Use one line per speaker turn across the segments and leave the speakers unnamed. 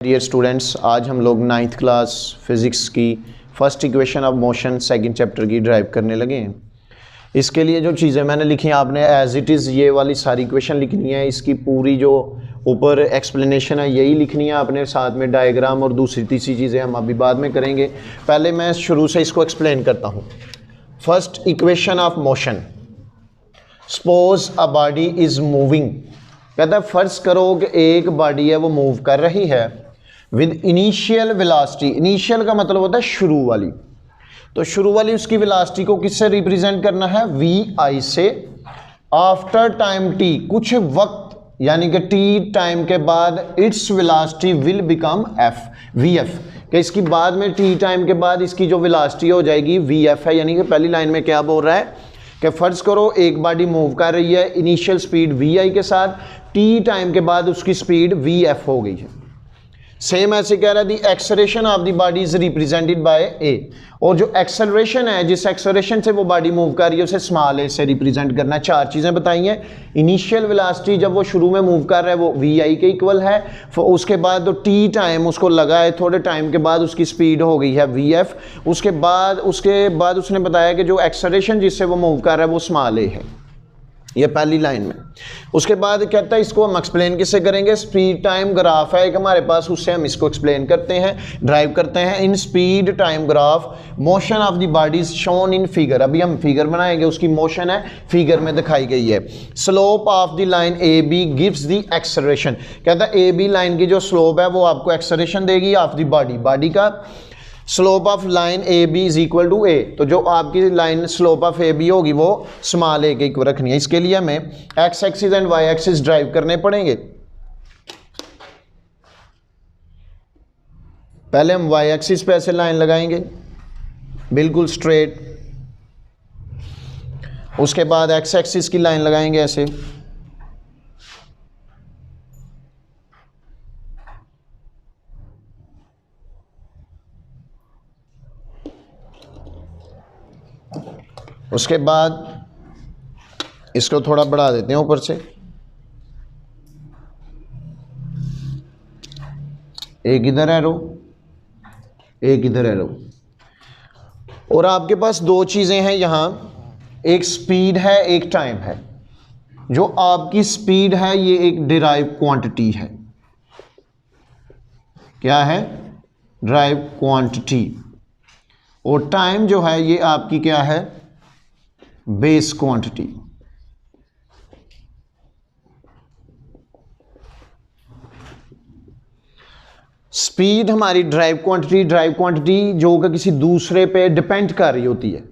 Dear students, आज हम लोग 9th क्लास फिज़िक्स की first equation of motion second chapter की ड्राइव करने लगे हैं। इसके लिए जो चीज़ें मैंने लिखी हैं आपने एज इट इज़ ये वाली सारी इक्वेशन लिखनी है। इसकी पूरी जो ऊपर एक्सप्लेनेशन है यही लिखनी है आपने, साथ में डायग्राम और दूसरी तीसरी चीज़ें हम अभी बाद में करेंगे। पहले मैं शुरू से इसको एक्सप्लेन करता हूँ। First equation of motion, suppose a body is moving. कहता है फर्ज करो कि एक बॉडी है वो मूव कर रही है विद इनिशियल वेलोसिटी। इनिशियल का मतलब होता है शुरू वाली, तो शुरू वाली उसकी वेलोसिटी को किससे रिप्रेजेंट करना है? वी आई से। आफ्टर टाइम टी, कुछ वक्त यानी कि टी टाइम के बाद its velocity will become F, V F. कि इसकी बाद में टी टाइम के बाद इसकी जो वेलोसिटी हो जाएगी वी एफ है। यानी कि पहली लाइन में क्या बोल रहा है कि फर्ज करो एक बॉडी मूव कर रही है इनिशियल स्पीड वी आई के साथ, टी टाइम के बाद उसकी स्पीड वी एफ हो गई है। सेम ऐसे कह रहा है the acceleration of the body is represented by a, और जो एक्सेलरेशन है जिस एक्सेलरेशन से वो बॉडी मूव कर रही है उसे स्मॉल ए से रिप्रेजेंट करना है। चार चीज़ें बताई हैं। इनिशियल वेलोसिटी जब वो शुरू में मूव कर रहा है वो वी आई के इक्वल है। उसके बाद तो टी टाइम उसको लगा है, थोड़े टाइम के बाद उसकी स्पीड हो गई है वी एफ। उसके बाद उसने बताया कि जो एक्सेलरेशन जिससे वो मूव कर रहा है वो स्मॉल ए है। ये पहली लाइन में। उसके बाद कहता है इसको हम एक्सप्लेन किससे करेंगे? स्पीड टाइम ग्राफ है एक हमारे पास, उससे हम इसको एक्सप्लेन करते हैं, ड्राइव करते हैं। In speed time graph motion of the body is shown in figure. अभी हम फिगर बनाएंगे, उसकी मोशन है फिगर में दिखाई गई है। Slope of the line A B gives the acceleration. कहता है ए बी लाइन की जो स्लोप है वो आपको एक्सेलरेशन देगी ऑफ द बॉडी का। Slope of line A B is equal to A, तो जो आपकी line slope of A B होगी वो स्मॉल ए के इक्वल रखनी है। इसके लिए हमें X axis and Y axis drive करने पड़ेंगे। पहले हम वाई एक्सिस पे ऐसे लाइन लगाएंगे बिल्कुल स्ट्रेट, उसके बाद एक्स एक्सिस की लाइन लगाएंगे ऐसे, उसके बाद इसको थोड़ा बढ़ा देते हैं ऊपर से, एक इधर एरो एक इधर एरो। और आपके पास दो चीज़ें हैं यहाँ, एक स्पीड है एक टाइम है। जो आपकी स्पीड है ये एक डिराइव क्वांटिटी है। क्या है? Derive quantity. और टाइम जो है ये आपकी क्या है? Base quantity. स्पीड हमारी ड्राइव क्वांटिटी जो कि किसी दूसरे पे डिपेंड कर रही होती है,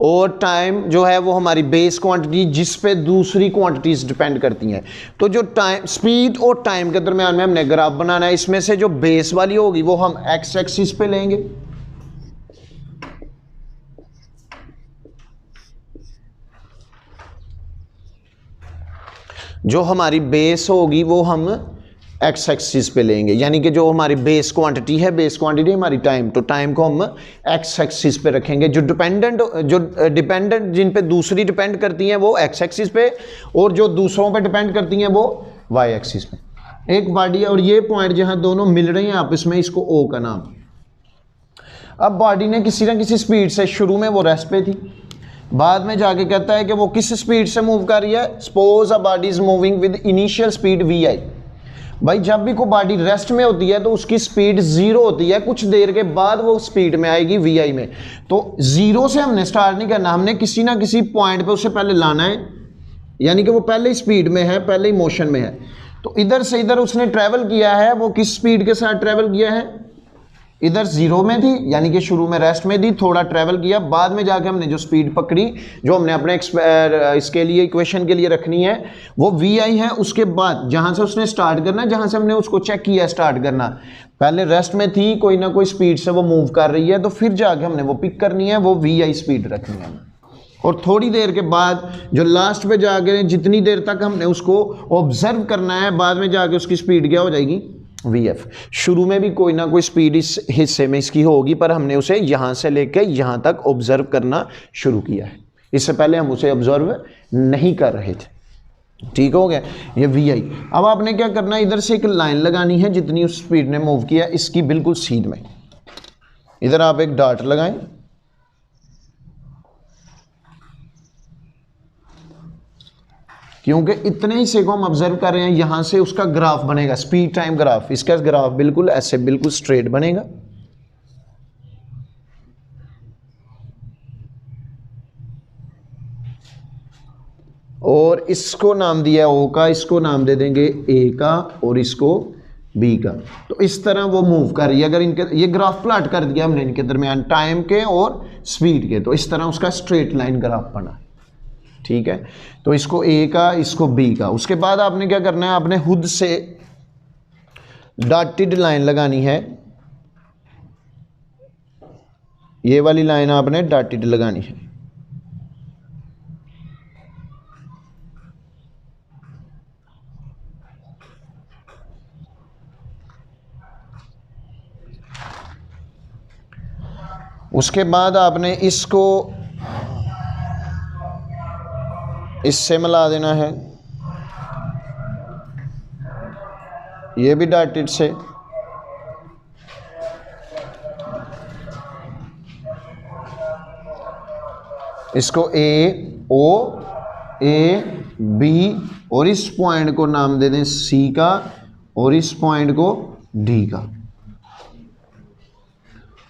और टाइम जो है वो हमारी बेस क्वांटिटी जिस पे दूसरी क्वांटिटीज डिपेंड करती हैं। तो जो टाइम, स्पीड और टाइम के दरमियान में हमने ग्राफ बनाना है। इसमें से जो बेस वाली होगी वो हम एक्स एक्सिस पे लेंगे, जो हमारी बेस होगी वो हम एक्स एक्सिस पे लेंगे। यानी कि जो हमारी बेस क्वांटिटी हमारी टाइम, तो टाइम को हम एक्स एक्सिस पे रखेंगे। जो डिपेंडेंट जिन पे दूसरी डिपेंड करती हैं वो एक्स एक्सिस पे, और जो दूसरों पे डिपेंड करती हैं वो वाई एक्सिस पे। एक बॉडी है और ये पॉइंट जहां दोनों मिल रहे हैं आपस में, इसको ओ का नाम। अब बॉडी ने किसी ना किसी स्पीड से, शुरू में वो रेस्ट पे थी, बाद में जाके कहता है कि वो किस स्पीड से मूव कर रही है। Suppose a body is moving with initial speed V I. भाई जब भी कोई बॉडी रेस्ट में होती है तो उसकी स्पीड जीरो होती है, कुछ देर के बाद वो स्पीड में आएगी वी आई में। तो जीरो से हमने स्टार्ट नहीं करना, हमने किसी ना किसी पॉइंट पे उससे पहले लाना है। यानी कि वो पहले ही स्पीड में है, पहले ही मोशन में है। तो इधर से इधर उसने ट्रेवल किया है, वो किस स्पीड के साथ ट्रेवल किया है? इधर जीरो में थी, यानी कि शुरू में रेस्ट में थी, थोड़ा ट्रेवल किया, बाद में जाके हमने जो स्पीड पकड़ी, जो हमने अपने इसके लिए इक्वेशन के लिए रखनी है वो वी आई है। उसके बाद जहां से उसने स्टार्ट करना है, जहां से हमने उसको चेक किया स्टार्ट करना, पहले रेस्ट में थी, कोई ना कोई स्पीड से वो मूव कर रही है, तो फिर जाके हमने वो पिक करनी है, वो वी आई स्पीड रखनी है। और थोड़ी देर के बाद जो लास्ट पे जाके जितनी देर तक हमने उसको ऑब्जर्व करना है, बाद में जाके उसकी स्पीड क्या हो जाएगी? V F. शुरू में भी कोई ना कोई स्पीड इस हिस्से में इसकी होगी, पर हमने उसे यहाँ से लेकर यहाँ तक ऑब्जर्व करना शुरू किया है। इससे पहले हम उसे ऑब्जर्व नहीं कर रहे थे। ठीक हो गया, ये वी आई। अब आपने क्या करना है, इधर से एक लाइन लगानी है जितनी उस स्पीड ने मूव किया इसकी बिल्कुल सीध में, इधर आप एक डॉट लगाएं, क्योंकि इतने हिस्से को हम ऑब्जर्व कर रहे हैं, यहां से उसका ग्राफ बनेगा, स्पीड टाइम ग्राफ, इसका ग्राफ बिल्कुल ऐसे बिल्कुल स्ट्रेट बनेगा। और इसको नाम दिया है ओ का, इसको नाम दे देंगे ए का, और इसको बी का। तो इस तरह वो मूव कर रही है। अगर इनके ये ग्राफ प्लॉट कर दिया हमने इनके दरमियान टाइम के और स्पीड के, तो इस तरह उसका स्ट्रेट लाइन ग्राफ बना। ठीक है, तो इसको ए का, इसको बी का। उसके बाद आपने क्या करना है, आपने खुद से डॉटेड लाइन लगानी है, ये वाली लाइन आपने डॉटेड लगानी है। उसके बाद आपने इसको इससे मिला देना है, ये भी डॉटेड से। इसको ए ओ, ए बी, और इस पॉइंट को नाम दे दें सी का, और इस पॉइंट को डी का।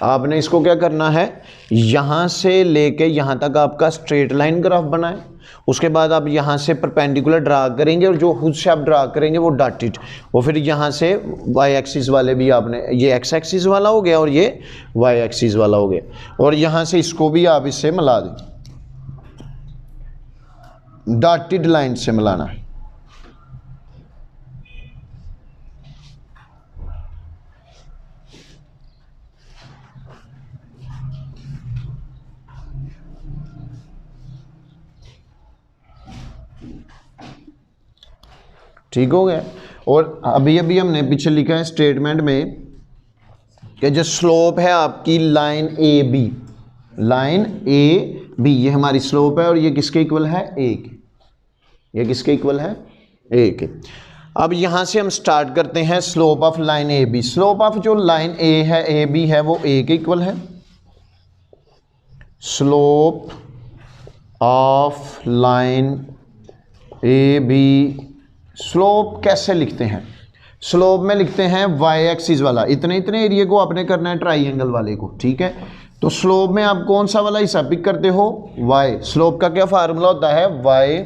आपने इसको क्या करना है, यहां से लेके यहां तक आपका स्ट्रेट लाइन ग्राफ बनाए। उसके बाद आप यहां से परपेंडिकुलर ड्रा करेंगे, और जो खुद से आप ड्रा करेंगे वो डॉटेड, और फिर यहां से वाई एक्सिस वाले भी आपने, ये एक्स एक्सिस वाला हो गया और ये वाई एक्सिस वाला हो गया, और यहां से इसको भी आप इससे मिला दें, डॉटेड लाइन से मिलाना है। ठीक हो गया। और अभी अभी हमने पीछे लिखा है स्टेटमेंट में कि जो स्लोप है आपकी line A B, line A B, ये हमारी स्लोप है, और ये किसके इक्वल है, ए के। ये किसके इक्वल है, ए के। अब यहां से हम स्टार्ट करते हैं slope of line A B. Slope of जो लाइन ए है, ए बी है, वो ए के इक्वल है। Slope of line A B, slope कैसे लिखते हैं, स्लोप में लिखते हैं वाई एक्सिस वाला, इतने इतने एरिया को आपने करना है ट्राइंगल वाले को। ठीक है, तो स्लोप में आप कौन सा वाला हिस्सा पिक करते हो, वाई। स्लोप का क्या फार्मूला होता है, वाई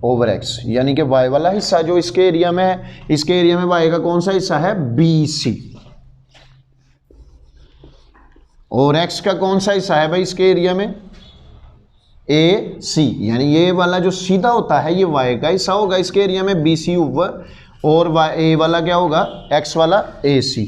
ओवर एक्स, यानी कि वाई वाला हिस्सा जो इसके एरिया में है, इसके एरिया में वाई का कौन सा हिस्सा है, बी सी, और एक्स का कौन सा हिस्सा है भाई इसके एरिया में, ए सी, यानी ये वाला जो सीधा होता है ये वाई का हिस्सा होगा इसके एरिया में, बी सी ऊपर, और ए वाला क्या होगा, एक्स वाला ए सी,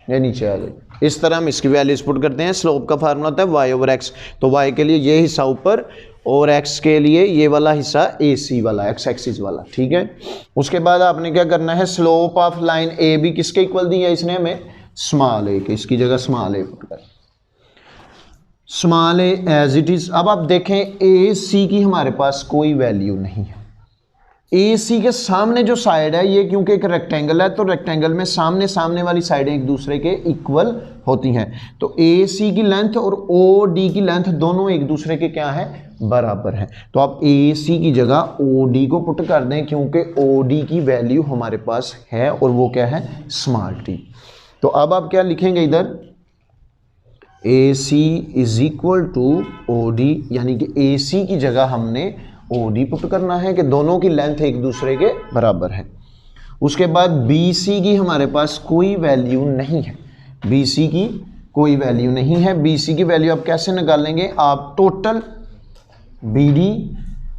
ये नीचे आ जाए। इस तरह हम इसकी वैल्यूज पुट करते हैं। स्लोप का फार्मूला होता है वाई ओवर एक्स, तो वाई के लिए ये हिस्सा ऊपर, और एक्स के लिए ये वाला हिस्सा ए सी वाला, एक्स एक्सिस वाला। ठीक है, उसके बाद आपने क्या करना है, slope of line A B किसके इक्वल दी है इसने हमें, स्मॉल ए के, इसकी जगह स्मॉल ए पुट कर, small A as it is. अब आप देखें ए सी की हमारे पास कोई वैल्यू नहीं है। ए सी के सामने जो साइड है ये, क्योंकि एक रेक्टेंगल है, तो रेक्टेंगल में सामने सामने वाली साइडें एक दूसरे के इक्वल होती हैं, तो ए सी की लेंथ और ओ डी की लेंथ दोनों एक दूसरे के क्या है, बराबर है। तो आप ए सी की जगह ओ डी को पुट कर दें, क्योंकि ओ डी की वैल्यू हमारे पास है, और वो क्या है, स्मॉल टी। तो अब आप क्या लिखेंगे इधर, A C is equal to O D, यानी कि ए सी की जगह हमने ओ डी पुट करना है कि दोनों की लेंथ एक दूसरे के बराबर है। उसके बाद बी सी की हमारे पास कोई वैल्यू नहीं है, बी सी की कोई वैल्यू नहीं है। बी सी की वैल्यू आप कैसे निकालेंगे, आप टोटल बी डी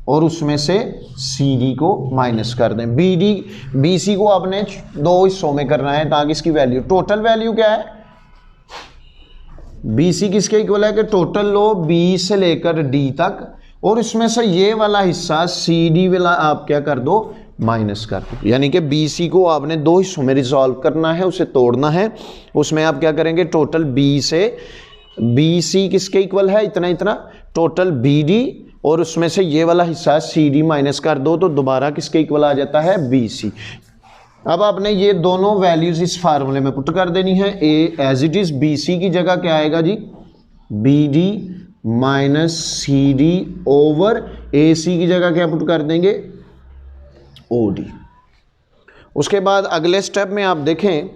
और उसमें से सी डी को माइनस कर दें। बी डी बी सी को आपने दो हिस्सों में करना है ताकि इसकी वैल्यू, टोटल वैल्यू क्या है, बी सी किसके इक्वल है कि टोटल लो बी से लेकर डी तक, और इसमें से ये वाला हिस्सा सी डी वाला आप क्या कर दो, माइनस कर दो। यानी कि बी सी को आपने दो हिस्सों में रिजॉल्व करना है, उसे तोड़ना है। उसमें आप क्या करेंगे, टोटल बी से बी सी किसके इक्वल है, इतना इतना, टोटल बी डी और उसमें से ये वाला हिस्सा सी डी माइनस कर दो तो दोबारा किसके इक्वल आ जाता है, बी सी। अब आपने ये दोनों वैल्यूज इस फार्मूले में पुट कर देनी है। A as it is B C की जगह क्या आएगा जी, B D minus C D over A C की जगह क्या पुट कर देंगे, ओ डी। उसके बाद अगले स्टेप में आप देखें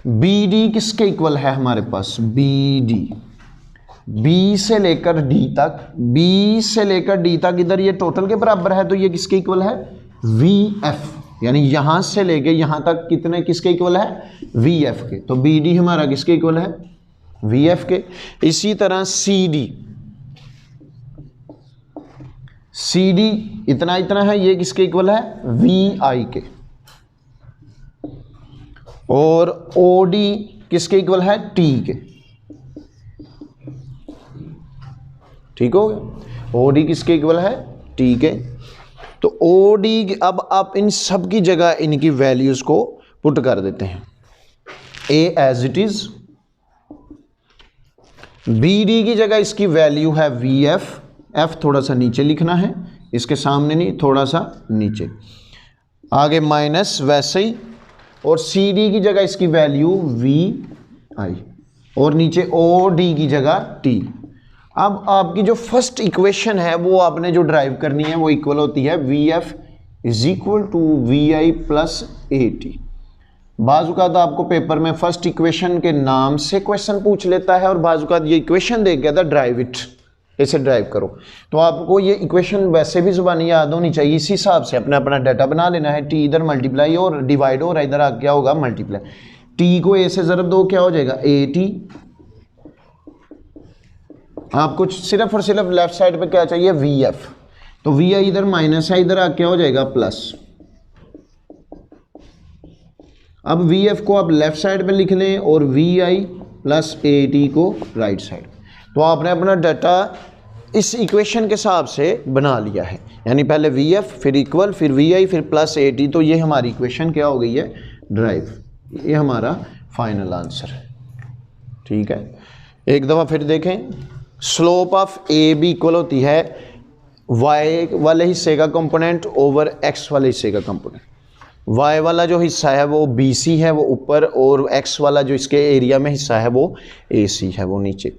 बी डी किसके इक्वल है हमारे पास, बी डी, बी से लेकर डी तक, बी से लेकर डी तक इधर ये टोटल के बराबर है तो ये किसके इक्वल है, वी एफ, यानी यहां से लेके यहां तक कितने किसके इक्वल है, वी एफ के। तो बी डी हमारा किसके इक्वल है, वी एफ के। इसी तरह सी डी, सी डी इतना इतना है, ये किसके इक्वल है, वी आई के। और ओ डी किसके इक्वल है, टी के। ठीक हो गया, ओ डी किसके इक्वल है, टी के। तो ओ डी, अब आप इन सब की जगह इनकी वैल्यूज को पुट कर देते हैं। A as it is, B D की जगह इसकी वैल्यू है वी एफ, एफ थोड़ा सा नीचे लिखना है, इसके सामने नहीं, थोड़ा सा नीचे, आगे माइनस वैसे ही, और सी डी की जगह इसकी वैल्यू वी आई, और नीचे ओ डी की जगह टी। अब आपकी जो फर्स्ट इक्वेशन है वो आपने जो ड्राइव करनी है वो इक्वल होती है V F is equal to V I plus A T. बाज़-औक़ात आपको पेपर में फर्स्ट इक्वेशन के नाम से क्वेश्चन पूछ लेता है और बाज़-औक़ात ये इक्वेशन देख गया था ड्राइव इट, इसे ड्राइव करो। तो आपको ये इक्वेशन वैसे भी ज़ुबानी याद होनी चाहिए, इसी हिसाब से अपना अपना डाटा बना लेना है। टी इधर मल्टीप्लाई और डिवाइड हो रहा है, इधर आ क्या होगा, मल्टीप्लाई। टी को ए से ज़रब दो, क्या हो जाएगा, ए टी। आपको सिर्फ और सिर्फ लेफ्ट साइड पे क्या चाहिए, वी एफ। तो वी आई इधर माइनस है, इधर आ क्या हो जाएगा, प्लस। अब वी एफ को आप लेफ्ट साइड पे लिख लें और V I plus A T को राइट साइड। तो आपने अपना डाटा इस इक्वेशन के हिसाब से बना लिया है, यानी पहले वी एफ फिर इक्वल फिर वी आई फिर प्लस ए टी। तो ये हमारी इक्वेशन क्या हो गई है, ड्राइव। ये हमारा फाइनल आंसर है। ठीक है, एक दफ़ा फिर देखें, slope of A B equal होती है वाई वाले हिस्से का कंपोनेंट ओवर एक्स वाले हिस्से का कंपोनेंट। वाई वाला जो हिस्सा है वो बी सी है, वो ऊपर, और एक्स वाला जो इसके एरिया में हिस्सा है वो ए सी है, वो नीचे।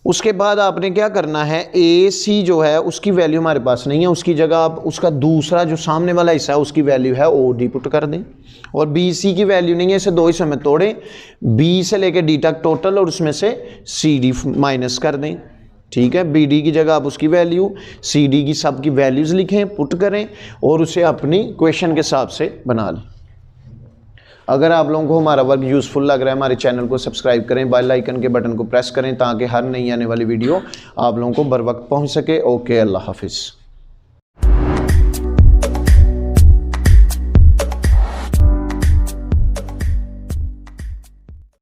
उसके बाद आपने क्या करना है, ए सी जो है उसकी वैल्यू हमारे पास नहीं है, उसकी जगह आप उसका दूसरा जो सामने वाला हिस्सा है उसकी वैल्यू है ओ डी पुट कर दें। और बी सी की वैल्यू नहीं है, इसे दो हिस्सों में तोड़ें, बी से लेकर डी तक टोटल, और उसमें से सी डी माइनस कर दें। ठीक है, बी डी की जगह आप उसकी वैल्यू, सी डी की सब की वैल्यूज़ लिखें, पुट करें और उसे अपनी क्वेश्चन के हिसाब से बना लें। अगर आप लोगों को हमारा वर्क यूज़फुल लग रहा है, हमारे चैनल को सब्सक्राइब करें, बेल आइकन के बटन को प्रेस करें ताकि हर नई आने वाली वीडियो आप लोगों को बर वक्त पहुंच सके। ओके, अल्लाह हाफिज़।